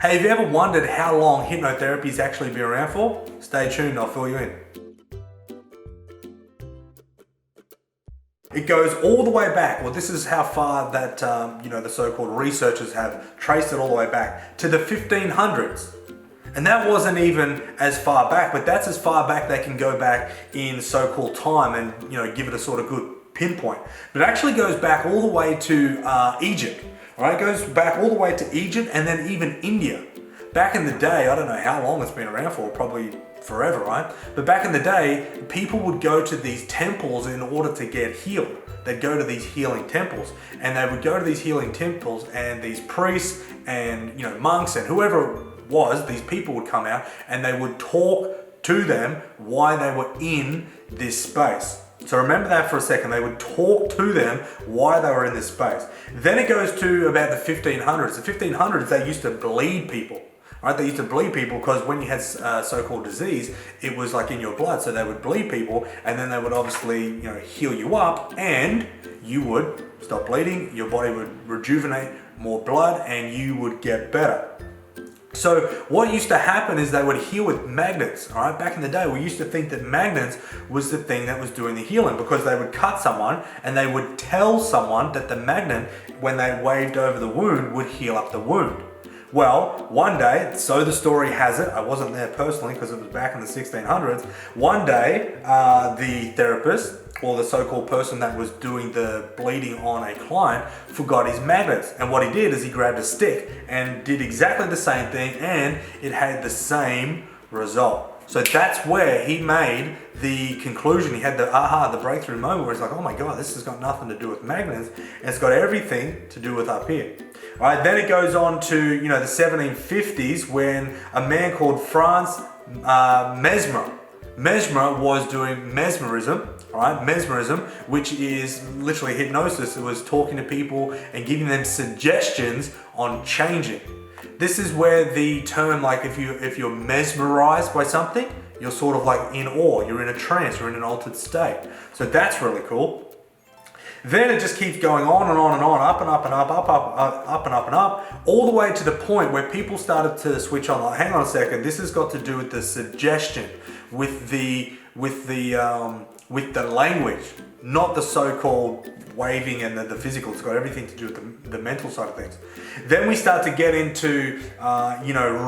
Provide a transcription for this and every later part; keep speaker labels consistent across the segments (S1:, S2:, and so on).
S1: Hey, have you ever wondered how long hypnotherapy's actually been around for? Stay tuned, I'll fill you in. It goes all the way back. Well, this is how far that, the so-called researchers have traced it all the way back to the 1500s. And that wasn't even as far back, but that's as far back they can go back in so-called time and, give it a sort of good pinpoint. But it actually goes back all the way to Egypt. All right, it goes back all the way to Egypt and then even India. Back in the day, I don't know how long it's been around for, probably forever, right? But back in the day, people would go to these temples in order to get healed. They'd go to these healing temples, and they would go to these healing temples, and these priests and monks and whoever it was, these people would come out and they would talk to them why they were in this space. So remember that for a second. They would talk to them why they were in this space. Then it goes to about the 1500s. The 1500s, they used to bleed people. Right? They used to bleed people because when you had so-called disease, it was like in your blood. So they would bleed people, and then they would obviously heal you up, and you would stop bleeding. Your body would rejuvenate, more blood, and you would get better. So what used to happen is they would heal with magnets. All right, back in the day, we used to think that magnets was the thing that was doing the healing, because they would cut someone and they would tell someone that the magnet, when they waved over the wound, would heal up the wound. Well, one day, so the story has it, I wasn't there personally because it was back in the 1600s. One day, the therapist, or the so-called person that was doing the bleeding on a client, forgot his magnets. And what he did is he grabbed a stick and did exactly the same thing, and it had the same result. So that's where he made the conclusion. He had the breakthrough moment where he's like, oh my God, this has got nothing to do with magnets, and it's got everything to do with up here. All right, then it goes on to, the 1750s, when a man called Franz Mesmer was doing mesmerism, all right, mesmerism, which is literally hypnosis. It was talking to people and giving them suggestions on changing. This is where the term, like if you're mesmerized by something, you're sort of like in awe, you're in a trance, you're in an altered state. So that's really cool. Then it just keeps going on and on and on, up and up and up, up and up and up, all the way to the point where people started to switch on. Like, hang on a second, this has got to do with the suggestion, with the language, not the so-called waving and the physical. It's got everything to do with the mental side of things. Then we start to get into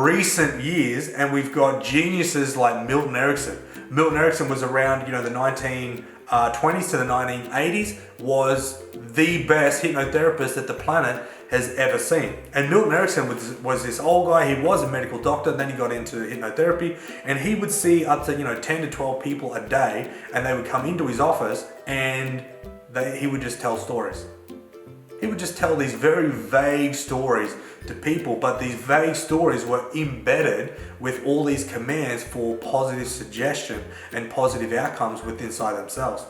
S1: recent years, and we've got geniuses like Milton Erickson. Milton Erickson was around the 1920s to the 1980s, was the best hypnotherapist that the planet has ever seen. And Milton Erickson was this old guy. He was a medical doctor, then he got into hypnotherapy, and he would see up to 10 to 12 people a day, and they would come into his office, and he would just tell stories. He would just tell these very vague stories to people, but these vague stories were embedded with all these commands for positive suggestion and positive outcomes within inside themselves.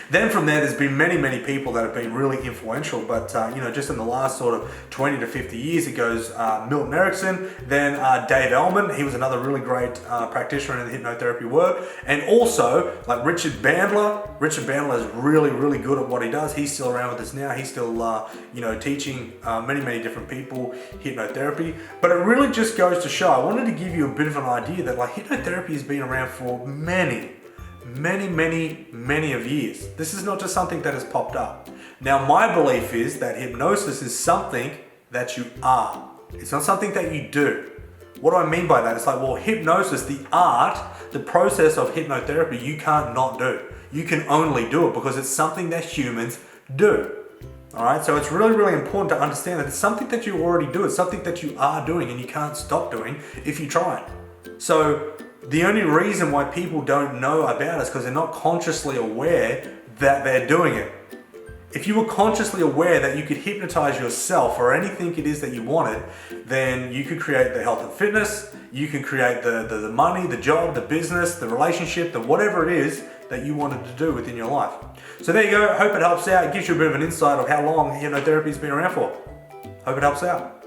S1: Then from there, there's been many people that have been really influential, but just in the last sort of 20 to 50 years, it goes Milton Erickson, then Dave Ellman. He was another really great practitioner in the hypnotherapy work, and also like Richard Bandler. Richard Bandler is really good at what he does. He's still around with us now. He's still teaching many different people hypnotherapy. But it really just goes to show. I wanted to give you a bit of an idea that like hypnotherapy has been around for many of years. This is not just something that has popped up. Now, my belief is that hypnosis is something that you are. It's not something that you do. What do I mean by that? It's like, well, hypnosis, the art, the process of hypnotherapy, you can't not do. You can only do it because it's something that humans do. All right, so it's really important to understand that it's something that you already do. It's something that you are doing, and you can't stop doing if you try it. So the only reason why people don't know about it is because they're not consciously aware that they're doing it. If you were consciously aware that you could hypnotize yourself or anything it is that you wanted, then you could create the health and fitness, you can create the money, the job, the business, the relationship, the whatever it is that you wanted to do within your life. So there you go. Hope it helps out. It gives you a bit of an insight of how long hypnotherapy has been around for. Hope it helps out.